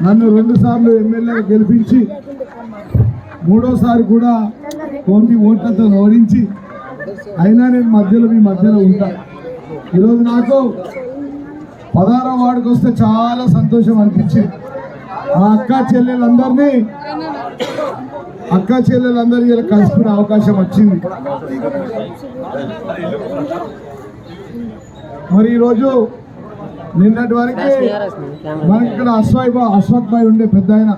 నన్ను 2 సార్లు ఎమ్మెల్యేగా గెలిపించి 3వసారి కూడా కోటి ఓట్లతో ఓడించి అయినా నేను మీ మధ్యలో ఉంటా. ఈరోజు నాకు 16వ వార్డుకి వస్తే చాలా సంతోషం అనిపించింది. మా అక్క చెల్లెలందరినీ ఇలా కలుసుకునే అవకాశం వచ్చింది. మరి ఈరోజు నిన్నటి వరకు మనకి ఇక్కడ అశ్వత్ భాయ్ ఉండే పెద్ద ఆయన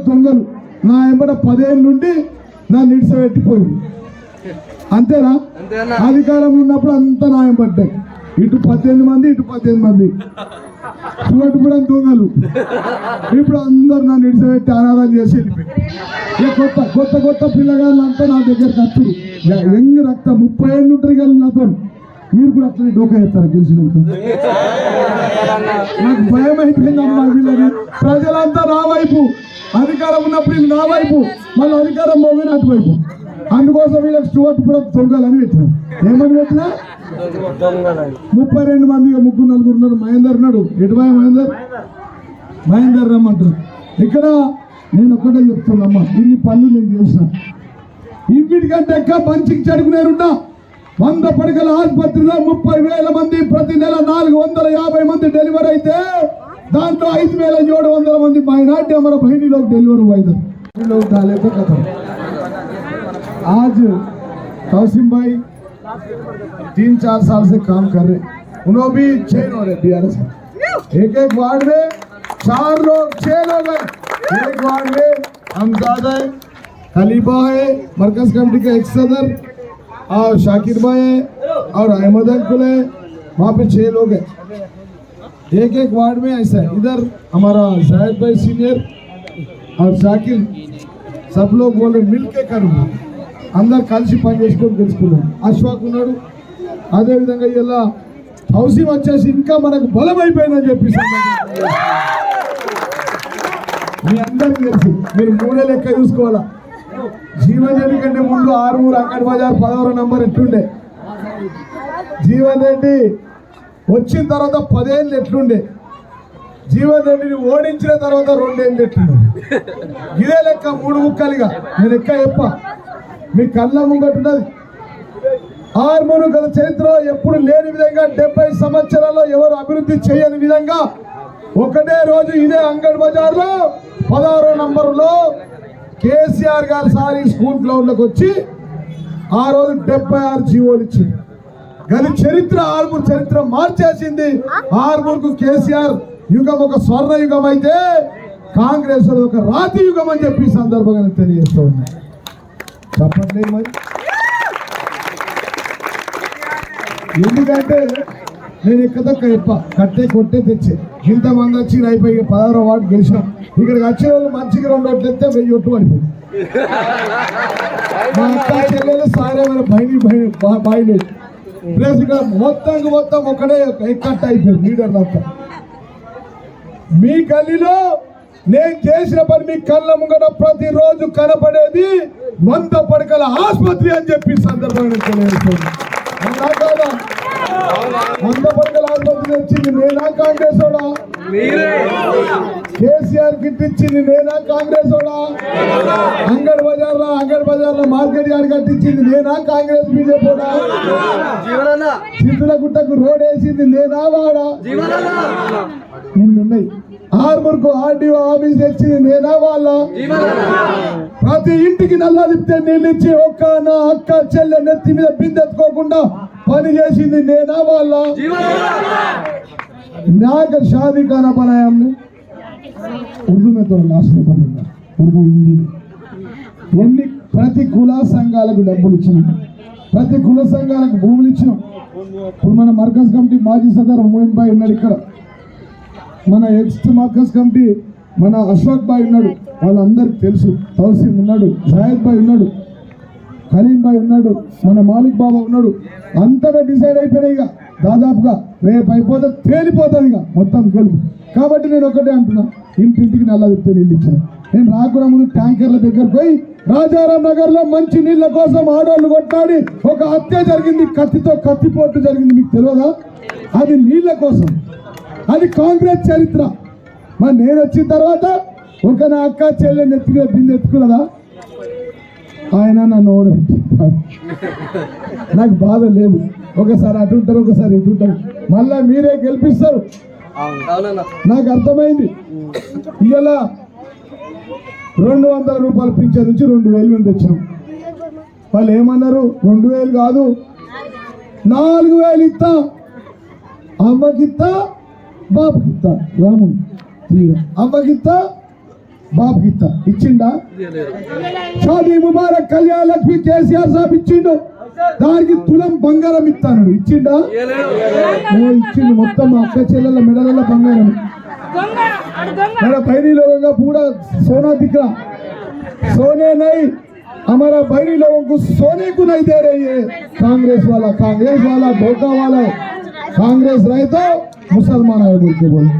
దొంగలు నా ఎంబడ 10 ఏళ్ళ నుండి నా నిడిసబెట్టిపోయింది. అంతేనా? అధికారంలో ఉన్నప్పుడు అంతా న్యాయం పడ్డాయి. ఇటు 18 మంది ఇటు 18 మంది చూడటం దొంగలు. ఇప్పుడు అందరు నన్ను నిడిసబెట్టి అనాథం చేసి కొత్త కొత్త పిల్లగాళ్ళంతా నా దగ్గరకు వస్తారు. యంగ్ రక్త 30 ఏళ్ళు ఉంటారు కానీ నాతో మీరు కూడా అట్లనే డోకా చేస్తారు. గెలిచినాక నాకు భయం అయిపోయింది అమ్మా. వీళ్ళని ప్రజలంతా నా వైపు, అధికారం ఉన్నప్పుడు నా వైపు, మళ్ళీ అధికారం పోయిన అటువైపు. అందుకోసం వీళ్ళకి స్టూవర్ట్పురం దొంగలని పెట్టినా. ఏమని పెట్టినా 32 మంది 3-4 ఉన్నారు. మహేందర్ ఉన్నాడు. ఎటువై మహేందర్ రమ్మంటారు. ఇక్కడ నేను ఒక్కటే చెప్తున్నమ్మా, ఇన్ని పనులు నేను చేసిన. ఇంటికంటే ఎక్కువ మంచికి చెడుకునేరున్నా. 100 పడకల ఆసుపత్రిలో 30,000 మంది ప్రతి నెల 450 మంది డెలివరీ అయితే దాంట్లో 5,700 మంది మైనార్టీ हमारा बहनी लोग डिलीवर हुआ इधर. लोग डाले तो खत्म. आज तौसीम भाई 3-4 साल से काम कर रहे. उन्होंने भी 6 हो रहे BRS में. एक वार्ड में 4 लोग 6 लोग हैं. एक वार्ड में हमजादा है, खलीफा है, मरकज कमेटी का एक सदर और शाकिर भाई है और अहमद अंकुल है. वहाँ पे 6 लोग हैं. एक वार्ड में ऐसा है. इधर हमारा शाहिद भाई सीनियर और शाकिर सब लोग बोले मिल के करूँगा. अंदर కలిసి పని చేసుకొని తెలుసుకున్నాం. అశ్వాక్ ఉన్నాడు. అదేవిధంగా ఇలా హౌసింగ్ వచ్చేసి ఇంకా మనకు బలం అయిపోయిందని చెప్పి మీ అందరికీ తెలుసు. మీరు 3 లెక్క చూసుకోవాలా. జీవన్ రెడ్డి కంటే ముందు 6 అంగడి బజార్ 16వ నంబర్ ఎట్లుండే, జీవన్ రెడ్డి వచ్చిన తర్వాత 10 ఏళ్ళు ఎట్లుండే, జీవన్ రెడ్డిని ఓడించిన తర్వాత 2 ఏళ్ళు ఎట్లుండే. ఇదే లెక్క 3 ముక్కలుగా నేను ఎక్క చెప్ప మీ కళ్ళ ముంగట్టున్నది. ఆర్మూరు గత చరిత్రలో ఎప్పుడు లేని విధంగా 70 సంవత్సరాల్లో ఎవరు అభివృద్ధి చేయని విధంగా ఒకటే రోజు ఇదే అంగడి బజార్లో 16వ నంబర్లో కేసీఆర్ గారు సారి స్కూల్ గ్రౌండ్లోకి వచ్చి ఆ రోజు 76 జీవోలు ఇచ్చింది. గది చరిత్ర ఆర్మూర్ చరిత్ర మార్చేసింది. ఆర్మూర్కు కేసీఆర్ యుగం ఒక స్వర్ణ యుగం అయితే కాంగ్రెస్ ఒక రాతి యుగం అని చెప్పి సందర్భంగా తెలియజేస్తూ ఉన్నాయి. చెప్పట్లేదు మరి. ఎందుకంటే నేను ఎక్కదక్క చెప్ప కట్టే కొట్టే తెచ్చే ఇంతమంది వచ్చి అయిపోయి 16వ వార్డు గెలిచినాం. ఇక్కడికి వచ్చిన వాళ్ళు మంచిగా 2 ఓట్లు ఎత్తే 1000 ఓట్లు పడిపోయింది. మా అక్క చెల్లెలు సారేమైనా బాయిలు ప్లేస్ ఇక్కడ మొత్తం ఒకడే ఎక్కట్ అయిపోయింది లీడర్లు అంతా. మీ గల్లీలో నేను చేసిన పని మీ కళ్ళ ముంగట ప్రతిరోజు కనపడేది 100 పడకల ఆసుపత్రి అని చెప్పి సందర్భంగా తెలియజేస్తుంది. 100 పడకల ఆసుపత్రి వచ్చింది నేనా కాంగ్రెస్ వాడా? కేసీఆర్ కిట్ ఇచ్చింది నేనా కాంగ్రెస్ వాడా? అంగడి బజార్లో మార్కెట్ యార్డ్ కట్టించింది నేనా కాంగ్రెస్ బీజేపీ వాడా? సిద్ధులగుట్టకు రోడ్ వేసింది నేనా వాడా? ఇన్నున్నాయి. ఆర్మూర్కు ఆర్డీఓ ఆఫీస్ తెచ్చింది నేనా వాళ్ళ? ప్రతి ఇంటికి నల్లా తిప్పితే నీళ్ళు ఇచ్చి ఒక్క నా అక్క చెల్లె నెత్తి మీద బిందెత్తుకోకుండా పని చేసింది నేనా వాళ్ళ? నాకు షాదీ కానా बनाया हमने उर्दू में तो लास्ट में पढ़ूंगा उर्दू हिंदी ఎన్ని ప్రతి కుల సంఘాలకు డబ్బులు ఇచ్చినాం, ప్రతి కుల సంఘాలకు భూములు ఇచ్చినాం. ఇప్పుడు మన మర్కజ్ కమిటీ మాజీ సదర్ మోయిన్ భాయ్ ఉన్నాడు ఇక్కడ, మన ఎక్స్ మర్కజ్ కమిటీ మన అశోక్ భాయ్ ఉన్నాడు, వాళ్ళందరికి తెలుసు. తౌసీం ఉన్నాడు, జాయద్ భాయ్ ఉన్నాడు, కరీం భాయ్ ఉన్నాడు, మన మాలిక్ బాబా ఉన్నాడు. అంతగా డిసైడ్ అయిపోయినాయి. ఇక దాదాపుగా రేపు అయిపోతే తేలిపోతుంది ఇక మొత్తం గెలుపు. కాబట్టి నేను ఒకటే అంటున్నా, ఇంటింటికి నల్ల తిప్పితే నీళ్ళు ఇచ్చాను. నేను రాకుండా ముందు ట్యాంకర్ల దగ్గర పోయి రాజారాం నగర్ లో మంచి నీళ్ళ కోసం ఆడోళ్ళు కొట్టాడి ఒక హత్య జరిగింది, కత్తితో కత్తిపోటు జరిగింది. మీకు తెలియదా? అది నీళ్ళ కోసం, అది కాంగ్రెస్ చరిత్ర. మరి నేను వచ్చిన తర్వాత ఒక నా అక్క చెల్లెని ఎత్తుకునే బిందె ఎత్తుకున్నదా? ఆయన నన్ను ఓడబెట్టి నాకు బాధ లేదు. ఒకసారి అటు ఉంటారు, ఒకసారి ఇటు ఉంటారు, మళ్ళా మీరే గెలిపిస్తారు. నాకు అర్థమైంది. ఇవాళ 200 రూపాయలు పింఛన్ నుంచి 2000 మంది తెచ్చినాం. వాళ్ళు ఏమన్నారు? 2000 కాదు 4000 ఇస్తా, అమ్మకిత్తా బాబుకిత్తా. రాము అమ్మకిత్తా బాబుకిత్తా ఇచ్చిండా? షాదీ ముబారక్ కళ్యాణ లక్ష్మి కేసీఆర్ సాబ్ ఇచ్చిండు. దానికి తులం బంగారం ఇస్తాను ఇచ్చిండా? ఇచ్చిండు. మొత్తం మా అక్క చెల్లెల మెడల బంగారం. मेरा बहनी लोगों का पूरा सोना दिख रहा, सोने नहीं, हमारा बहनी लोगों को सोने को नहीं दे रही है कांग्रेस वाला धोखा वाला है. कांग्रेस रहे तो मुसलमान है बोल के बोले.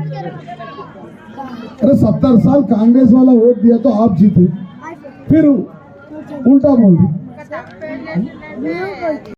अरे 70 साल कांग्रेस वाला वोट दिया तो आप जीते, फिर उल्टा बोल